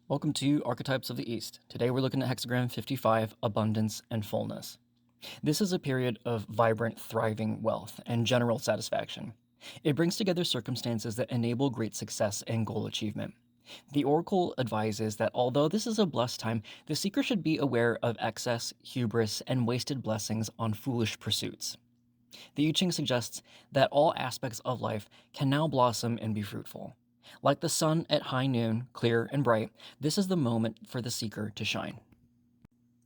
Welcome to Archetypes of the East. Today we're looking at Hexagram 55, Abundance and Fullness. This is a period of vibrant, thriving wealth and general satisfaction. It brings together circumstances that enable great success and goal achievement. The Oracle advises that although this is a blessed time, the seeker should be aware of excess, hubris, and wasted blessings on foolish pursuits. The I Ching suggests that all aspects of life can now blossom and be fruitful. Like the sun at high noon, clear and bright, this is the moment for the seeker to shine.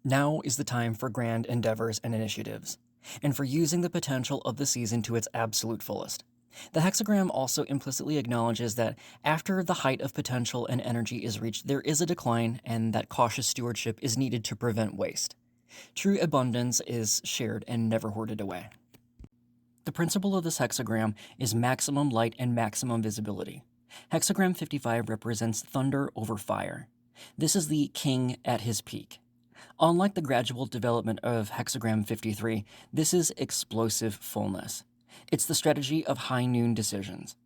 Now is the time for grand endeavors and initiatives, and for using the potential of the season to its absolute fullest. The hexagram also implicitly acknowledges that after the height of potential and energy is reached, there is a decline, and that cautious stewardship is needed to prevent waste. True abundance is shared and never hoarded away. The principle of this hexagram is maximum light and maximum visibility. Hexagram 55 represents thunder over fire. This is the king at his peak. Unlike the gradual development of Hexagram 53, this is explosive fullness. It's the strategy of high noon decisions.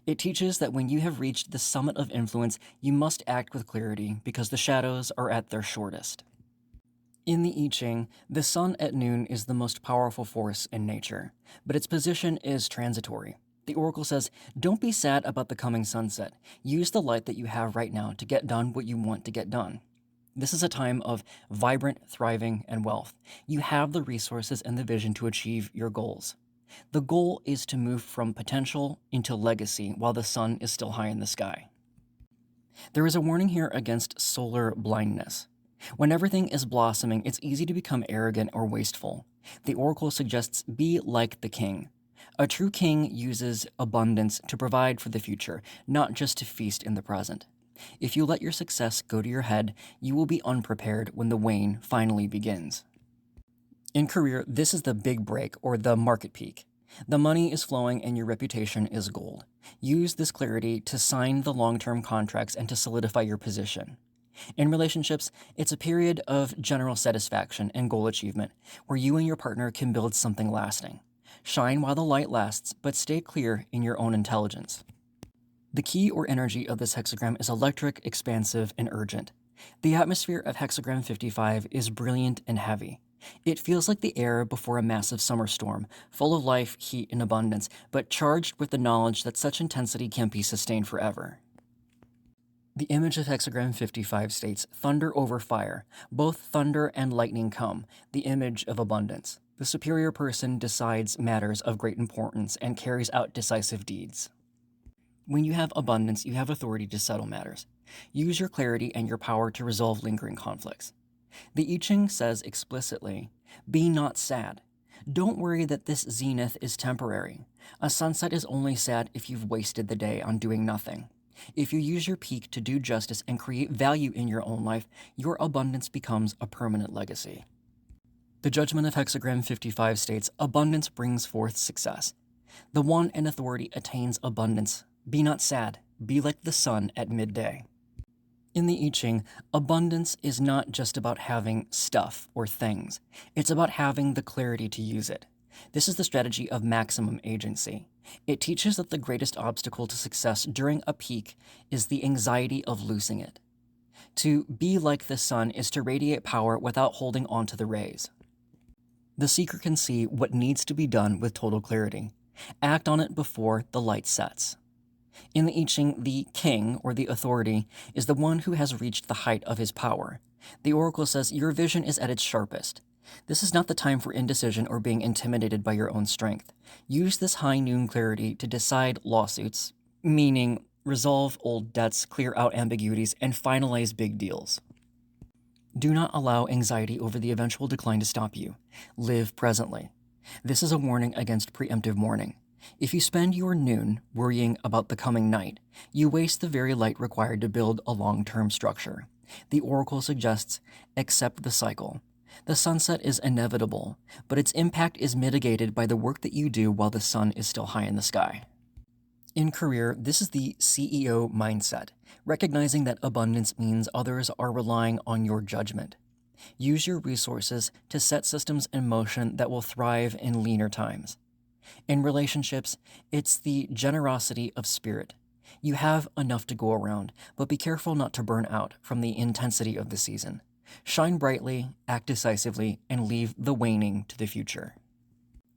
It teaches that when you have reached the summit of influence, you must act with clarity because the shadows are at their shortest. In the I Ching, the sun at noon is the most powerful force in nature, but its position is transitory. The Oracle says, don't be sad about the coming sunset. Use the light that you have right now to get done what you want to get done. This is a time of vibrant, thriving, and wealth. You have the resources and the vision to achieve your goals. The goal is to move from potential into legacy while the sun is still high in the sky. There is a warning here against solar blindness. When everything is blossoming, it's easy to become arrogant or wasteful. The Oracle suggests be like the king. A true king uses abundance to provide for the future, not just to feast in the present. If you let your success go to your head, you will be unprepared when the wane finally begins. In career, this is the big break or the market peak. The money is flowing and your reputation is gold. Use this clarity to sign the long-term contracts and to solidify your position. In relationships, it's a period of general satisfaction and goal achievement where you and your partner can build something lasting. Shine while the light lasts, but stay clear in your own intelligence. The key or energy of this hexagram is electric, expansive, and urgent. The atmosphere of hexagram 55 is brilliant and heavy. It feels like the air before a massive summer storm, full of life, heat, and abundance, but charged with the knowledge that such intensity can't be sustained forever. The image of hexagram 55 states, thunder over fire. Both thunder and lightning come, the image of abundance. The superior person decides matters of great importance and carries out decisive deeds. When you have abundance, you have authority to settle matters. Use your clarity and your power to resolve lingering conflicts. The I Ching says explicitly, be not sad. Don't worry that this zenith is temporary. A sunset is only sad if you've wasted the day on doing nothing. If you use your peak to do justice and create value in your own life, your abundance becomes a permanent legacy. The judgment of hexagram 55 states, abundance brings forth success. The one in authority attains abundance. Be not sad. Be like the sun at midday. In the I Ching, abundance is not just about having stuff or things. It's about having the clarity to use it. This is the strategy of maximum agency. It teaches that the greatest obstacle to success during a peak is the anxiety of losing it. To be like the sun is to radiate power without holding on to the rays. The seeker can see what needs to be done with total clarity. Act on it before the light sets. In the I Ching, the king, or the authority, is the one who has reached the height of his power. The Oracle says your vision is at its sharpest. This is not the time for indecision or being intimidated by your own strength. Use this high noon clarity to decide lawsuits, meaning resolve old debts, clear out ambiguities, and finalize big deals. Do not allow anxiety over the eventual decline to stop you. Live presently. This is a warning against preemptive mourning. If you spend your noon worrying about the coming night, you waste the very light required to build a long-term structure. The Oracle suggests, accept the cycle. The sunset is inevitable, but its impact is mitigated by the work that you do while the sun is still high in the sky. In career, this is the CEO mindset, recognizing that abundance means others are relying on your judgment. Use your resources to set systems in motion that will thrive in leaner times. In relationships, it's the generosity of spirit. You have enough to go around, but be careful not to burn out from the intensity of the season. Shine brightly, act decisively, and leave the waning to the future.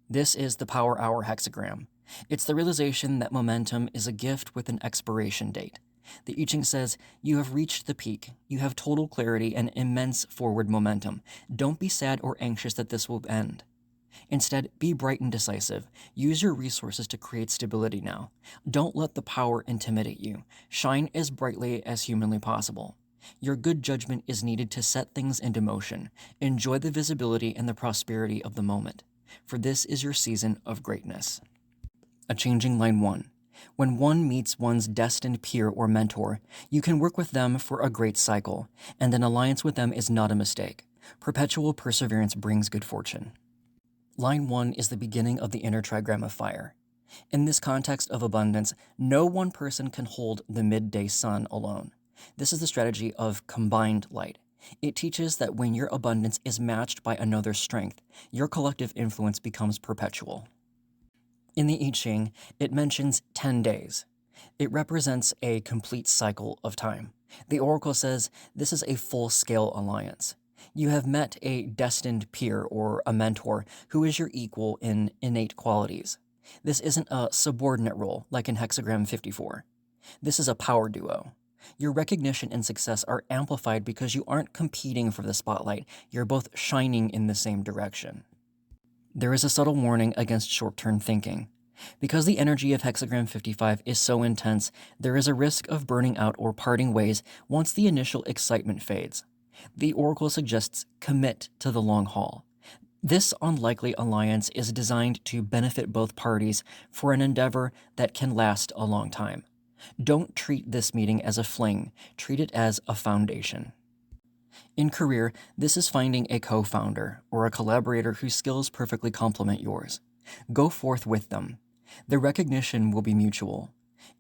This is the Power Hour hexagram. It's the realization that momentum is a gift with an expiration date. The I Ching says, you have reached the peak. You have total clarity and immense forward momentum. Don't be sad or anxious that this will end. Instead, be bright and decisive. Use your resources to create stability now. Don't let the power intimidate you. Shine as brightly as humanly possible. Your good judgment is needed to set things into motion. Enjoy the visibility and the prosperity of the moment, for this is your season of greatness. A changing line 1. When one meets one's destined peer or mentor, you can work with them for a great cycle, and an alliance with them is not a mistake. Perpetual perseverance brings good fortune. Line 1 is the beginning of the inner trigram of fire. In this context of abundance, no one person can hold the midday sun alone. This is the strategy of combined light. It teaches that when your abundance is matched by another's strength, your collective influence becomes perpetual. In the I Ching, it mentions 10 days. It represents a complete cycle of time. The oracle says this is a full-scale alliance. You have met a destined peer or a mentor who is your equal in innate qualities. This isn't a subordinate role like in Hexagram 54. This is a power duo. Your recognition and success are amplified because you aren't competing for the spotlight. You're both shining in the same direction. There is a subtle warning against short-term thinking. Because the energy of Hexagram 55 is so intense, there is a risk of burning out or parting ways once the initial excitement fades. The oracle suggests commit to the long haul. This unlikely alliance is designed to benefit both parties for an endeavor that can last a long time. Don't treat this meeting as a fling, treat it as a foundation. In career, this is finding a co-founder or a collaborator whose skills perfectly complement yours. Go forth with them. The recognition will be mutual.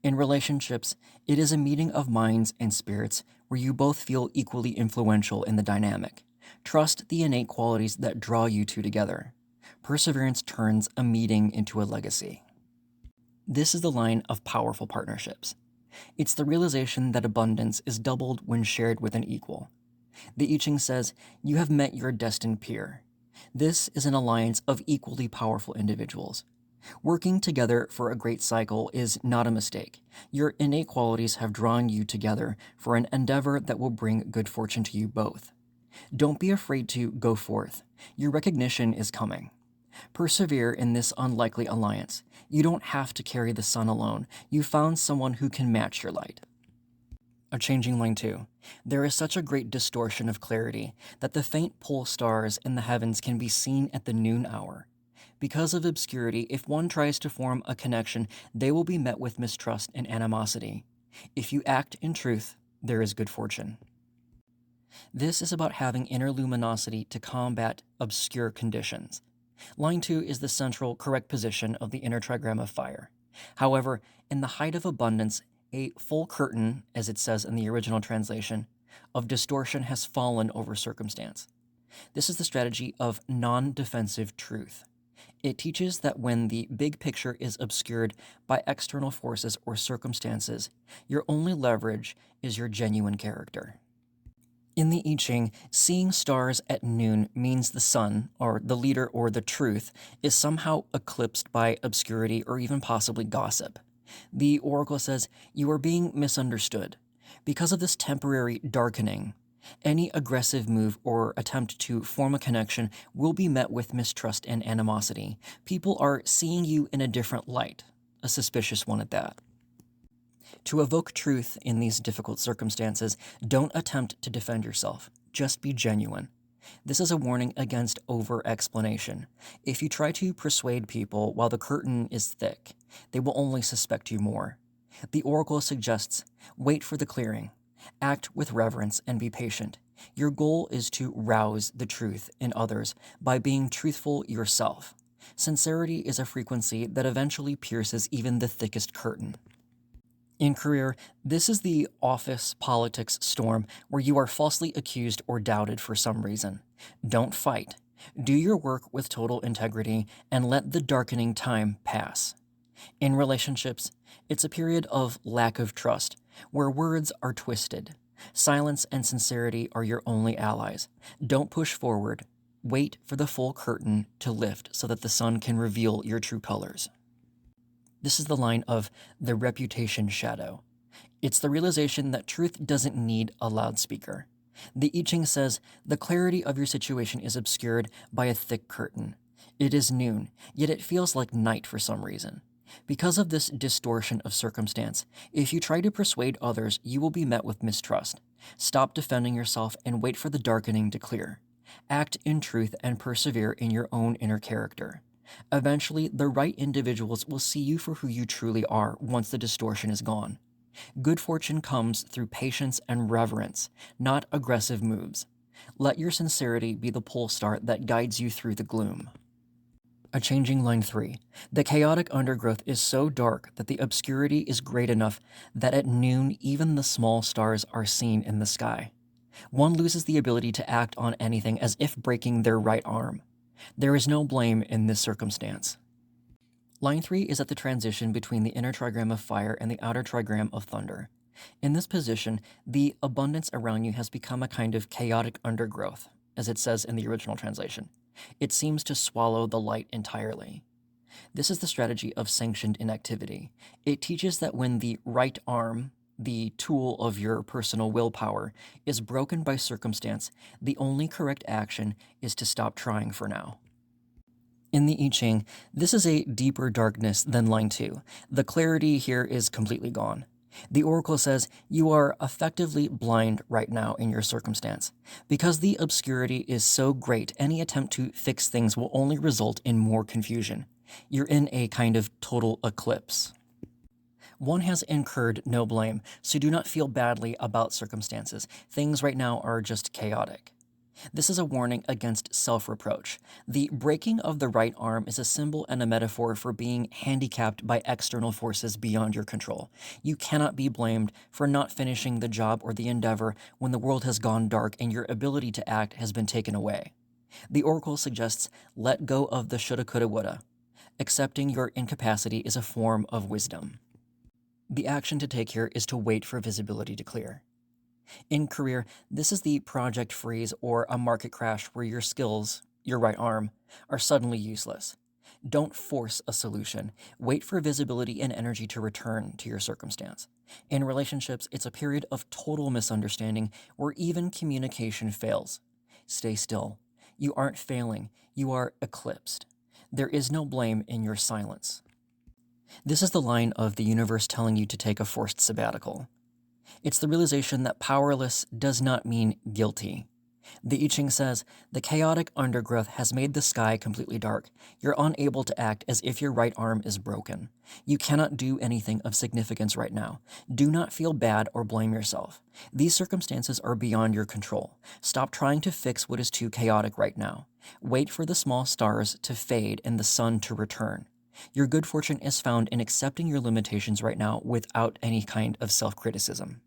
In relationships, it is a meeting of minds and spirits where you both feel equally influential in the dynamic. Trust the innate qualities that draw you two together. Perseverance turns a meeting into a legacy. This is the line of powerful partnerships. It's the realization that abundance is doubled when shared with an equal. The I Ching says, you have met your destined peer. This is an alliance of equally powerful individuals. Working together for a great cycle is not a mistake. Your innate qualities have drawn you together for an endeavor that will bring good fortune to you both. Don't be afraid to go forth. Your recognition is coming. Persevere in this unlikely alliance. You don't have to carry the sun alone. You found someone who can match your light. A changing line 2. There is such a great distortion of clarity that the faint pole stars in the heavens can be seen at the noon hour. Because of obscurity, if one tries to form a connection, they will be met with mistrust and animosity. If you act in truth, there is good fortune. This is about having inner luminosity to combat obscure conditions. Line 2 is the central, correct position of the inner trigram of fire. However, in the height of abundance, a full curtain, as it says in the original translation, of distortion has fallen over circumstance. This is the strategy of non-defensive truth. It teaches that when the big picture is obscured by external forces or circumstances, your only leverage is your genuine character. In the I Ching, seeing stars at noon means the sun, or the leader or the truth, is somehow eclipsed by obscurity or even possibly gossip. The oracle says, you are being misunderstood. Because of this temporary darkening, any aggressive move or attempt to form a connection will be met with mistrust and animosity. People are seeing you in a different light, a suspicious one at that. To evoke truth in these difficult circumstances, don't attempt to defend yourself. Just be genuine. This is a warning against over-explanation. If you try to persuade people while the curtain is thick, they will only suspect you more. The oracle suggests, wait for the clearing. Act with reverence and be patient. Your goal is to rouse the truth in others by being truthful yourself. Sincerity is a frequency that eventually pierces even the thickest curtain. In career, this is the office politics storm where you are falsely accused or doubted for some reason. Don't fight. Do your work with total integrity and let the darkening time pass. In relationships, It's a period of lack of trust, where words are twisted. Silence and sincerity are your only allies. Don't push forward. Wait for the full curtain to lift so that the sun can reveal your true colors. This is the line of the reputation shadow. It's the realization that truth doesn't need a loudspeaker. The I Ching says, the clarity of your situation is obscured by a thick curtain. It is noon, yet it feels like night for some reason. Because of this distortion of circumstance, if you try to persuade others, you will be met with mistrust. Stop defending yourself and wait for the darkening to clear. Act in truth and persevere in your own inner character. Eventually, the right individuals will see you for who you truly are once the distortion is gone. Good fortune comes through patience and reverence, not aggressive moves. Let your sincerity be the pole star that guides you through the gloom. A changing line 3. The chaotic undergrowth is so dark that the obscurity is great enough that at noon even the small stars are seen in the sky. One loses the ability to act on anything as if breaking their right arm. There is no blame in this circumstance. Line 3 is at the transition between the inner trigram of fire and the outer trigram of thunder. In this position, the abundance around you has become a kind of chaotic undergrowth, as it says in the original translation. It seems to swallow the light entirely. This is the strategy of sanctioned inactivity. It teaches that when the right arm, the tool of your personal willpower, is broken by circumstance, the only correct action is to stop trying for now. In the I Ching, this is a deeper darkness than line 2. The clarity here is completely gone. The oracle says you are effectively blind right now in your circumstance. Because the obscurity is so great, any attempt to fix things will only result in more confusion. You're in a kind of total eclipse. One has incurred no blame, so do not feel badly about circumstances. Things right now are just chaotic. This is a warning against self-reproach. The breaking of the right arm is a symbol and a metaphor for being handicapped by external forces beyond your control. You cannot be blamed for not finishing the job or the endeavor when the world has gone dark and your ability to act has been taken away. The oracle suggests let go of the shoulda, coulda, woulda. Accepting your incapacity is a form of wisdom. The action to take here is to wait for visibility to clear. In career, this is the project freeze or a market crash where your skills, your right arm, are suddenly useless. Don't force a solution. Wait for visibility and energy to return to your circumstance. In relationships, it's a period of total misunderstanding where even communication fails. Stay still. You aren't failing. You are eclipsed. There is no blame in your silence. This is the line of the universe telling you to take a forced sabbatical. It's the realization that powerless does not mean guilty. The I Ching says, the chaotic undergrowth has made the sky completely dark. You're unable to act as if your right arm is broken. You cannot do anything of significance right now. Do not feel bad or blame yourself. These circumstances are beyond your control. Stop trying to fix what is too chaotic right now. Wait for the small stars to fade and the sun to return. Your good fortune is found in accepting your limitations right now without any kind of self-criticism.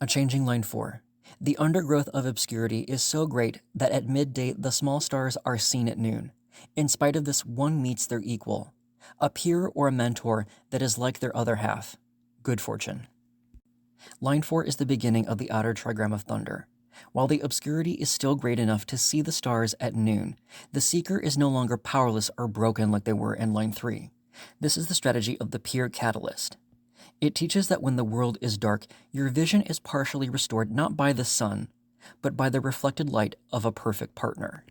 A changing line 4. The undergrowth of obscurity is so great that at midday the small stars are seen at noon. In spite of this, one meets their equal, a peer or a mentor that is like their other half. Good fortune. Line 4 is the beginning of the outer trigram of thunder. While the obscurity is still great enough to see the stars at noon, the seeker is no longer powerless or broken like they were in line 3. This is the strategy of the peer catalyst. It teaches that when the world is dark, your vision is partially restored not by the sun, but by the reflected light of a perfect partner.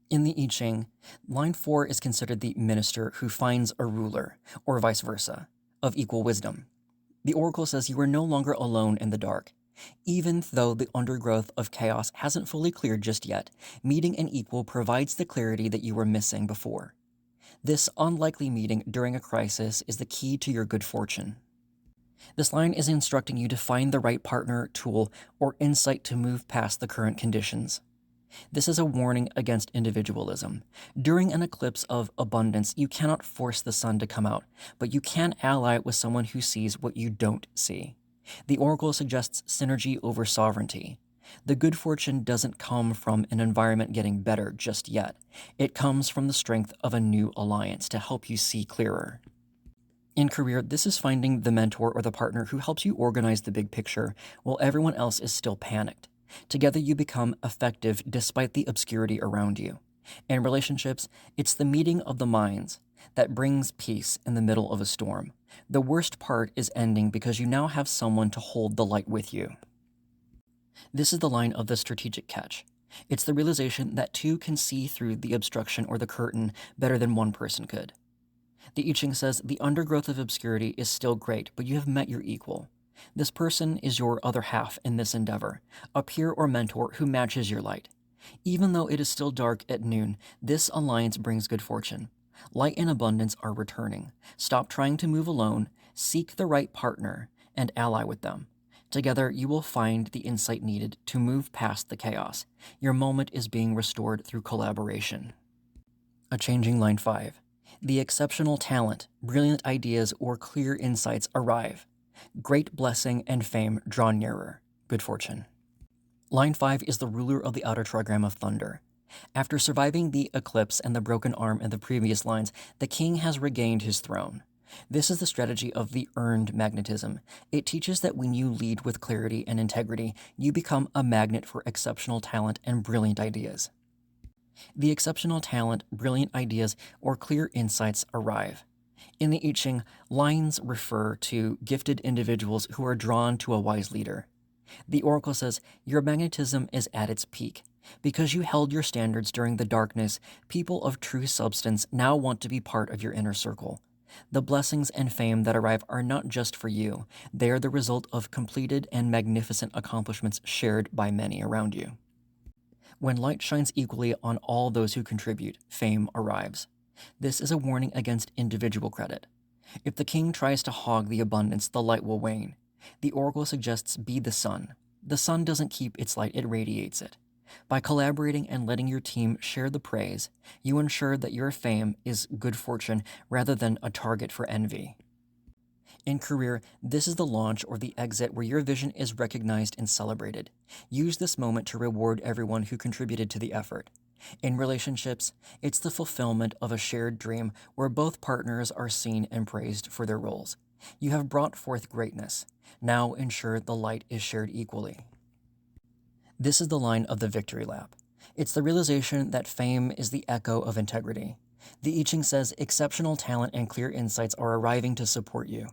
In the I Ching, line 4 is considered the minister who finds a ruler, or vice versa, of equal wisdom. The oracle says you are no longer alone in the dark. Even though the undergrowth of chaos hasn't fully cleared just yet, meeting an equal provides the clarity that you were missing before. This unlikely meeting during a crisis is the key to your good fortune. This line is instructing you to find the right partner, tool, or insight to move past the current conditions. This is a warning against individualism. During an eclipse of abundance, you cannot force the sun to come out, but you can ally with someone who sees what you don't see. The oracle suggests synergy over sovereignty. The good fortune doesn't come from an environment getting better just yet. It comes from the strength of a new alliance to help you see clearer. In career, this is finding the mentor or the partner who helps you organize the big picture while everyone else is still panicked. Together, you become effective despite the obscurity around you. In relationships, it's the meeting of the minds that brings peace in the middle of a storm. The worst part is ending because you now have someone to hold the light with you. This is the line of the strategic catch. It's the realization that two can see through the obstruction or the curtain better than one person could. The I Ching says the undergrowth of obscurity is still great, but you have met your equal. This person is your other half in this endeavor, a peer or mentor who matches your light. Even though it is still dark at noon, this alliance brings good fortune. Light and abundance are returning. Stop trying to move alone, seek the right partner, and ally with them. Together, you will find the insight needed to move past the chaos. Your moment is being restored through collaboration. A changing line 5. The exceptional talent, brilliant ideas, or clear insights arrive. Great blessing and fame draw nearer. Good fortune. Line 5 is the ruler of the outer trigram of thunder. After surviving the eclipse and the broken arm in the previous lines, the king has regained his throne. This is the strategy of the earned magnetism. It teaches that when you lead with clarity and integrity, you become a magnet for exceptional talent and brilliant ideas. The exceptional talent, brilliant ideas, or clear insights arrive. In the I Ching, lines refer to gifted individuals who are drawn to a wise leader. The oracle says, your magnetism is at its peak. Because you held your standards during the darkness, people of true substance now want to be part of your inner circle. The blessings and fame that arrive are not just for you. They are the result of completed and magnificent accomplishments shared by many around you. When light shines equally on all those who contribute, fame arrives. This is a warning against individual credit. If the king tries to hog the abundance, the light will wane. The oracle suggests be the sun. The sun doesn't keep its light, it radiates it. By collaborating and letting your team share the praise, you ensure that your fame is good fortune rather than a target for envy. In career, this is the launch or the exit where your vision is recognized and celebrated. Use this moment to reward everyone who contributed to the effort. In relationships, it's the fulfillment of a shared dream where both partners are seen and praised for their roles. You have brought forth greatness. Now ensure the light is shared equally. This is the line of the victory lap. It's the realization that fame is the echo of integrity. The I Ching says exceptional talent and clear insights are arriving to support you.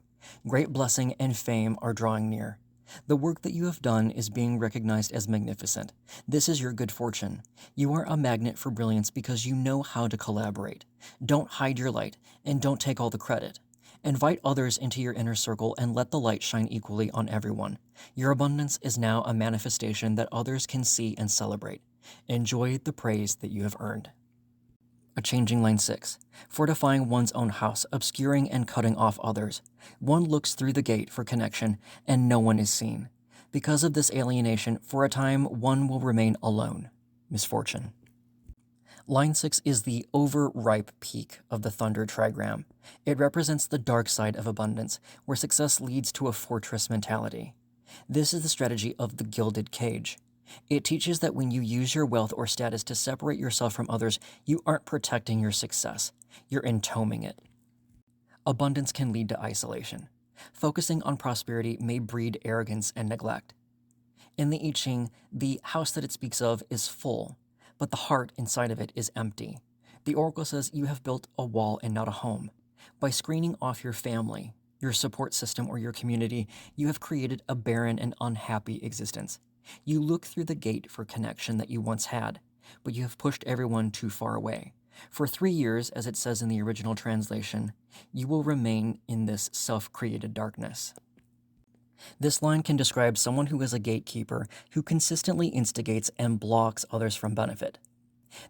Great blessing and fame are drawing near. The work that you have done is being recognized as magnificent. This is your good fortune. You are a magnet for brilliance because you know how to collaborate. Don't hide your light, and don't take all the credit. Invite others into your inner circle and let the light shine equally on everyone. Your abundance is now a manifestation that others can see and celebrate. Enjoy the praise that you have earned. A changing line 6. Fortifying one's own house, obscuring and cutting off others. One looks through the gate for connection, and no one is seen. Because of this alienation, for a time, one will remain alone. Misfortune. Line 6 is the overripe peak of the thunder trigram. It represents the dark side of abundance, where success leads to a fortress mentality. This is the strategy of the gilded cage. It teaches that when you use your wealth or status to separate yourself from others, you aren't protecting your success. You're entombing it. Abundance can lead to isolation. Focusing on prosperity may breed arrogance and neglect. In the I Ching, the house that it speaks of is full, but the heart inside of it is empty. The oracle says you have built a wall and not a home. By screening off your family, your support system, or your community, you have created a barren and unhappy existence. You look through the gate for connection that you once had, but you have pushed everyone too far away. For 3 years, as it says in the original translation, you will remain in this self-created darkness. This line can describe someone who is a gatekeeper who consistently instigates and blocks others from benefit.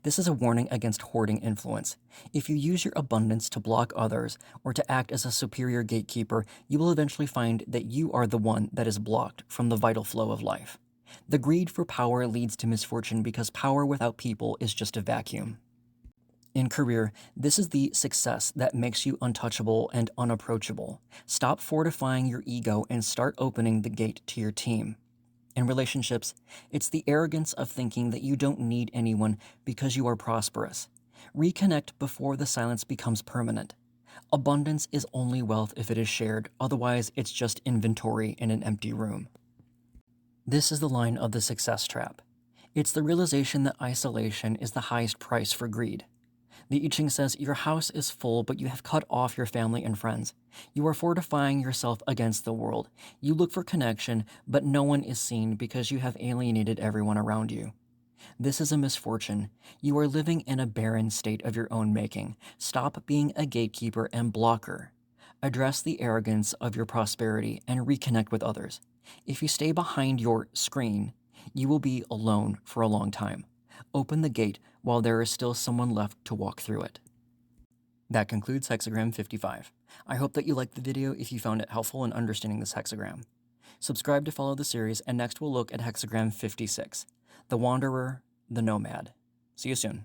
This is a warning against hoarding influence. If you use your abundance to block others or to act as a superior gatekeeper, you will eventually find that you are the one that is blocked from the vital flow of life. The greed for power leads to misfortune because power without people is just a vacuum. In career, this is the success that makes you untouchable and unapproachable. Stop fortifying your ego and start opening the gate to your team. In relationships, it's the arrogance of thinking that you don't need anyone because you are prosperous. Reconnect before the silence becomes permanent. Abundance is only wealth if it is shared, otherwise it's just inventory in an empty room. This is the line of the success trap. It's the realization that isolation is the highest price for greed. The I Ching says your house is full, but you have cut off your family and friends. You are fortifying yourself against the world. You look for connection, but no one is seen because you have alienated everyone around you. This is a misfortune. You are living in a barren state of your own making. Stop being a gatekeeper and blocker. Address the arrogance of your prosperity and reconnect with others. If you stay behind your screen, you will be alone for a long time. Open the gate while there is still someone left to walk through it. That concludes Hexagram 55. I hope that you liked the video if you found it helpful in understanding this hexagram. Subscribe to follow the series, and next we'll look at Hexagram 56, the Wanderer, the Nomad. See you soon.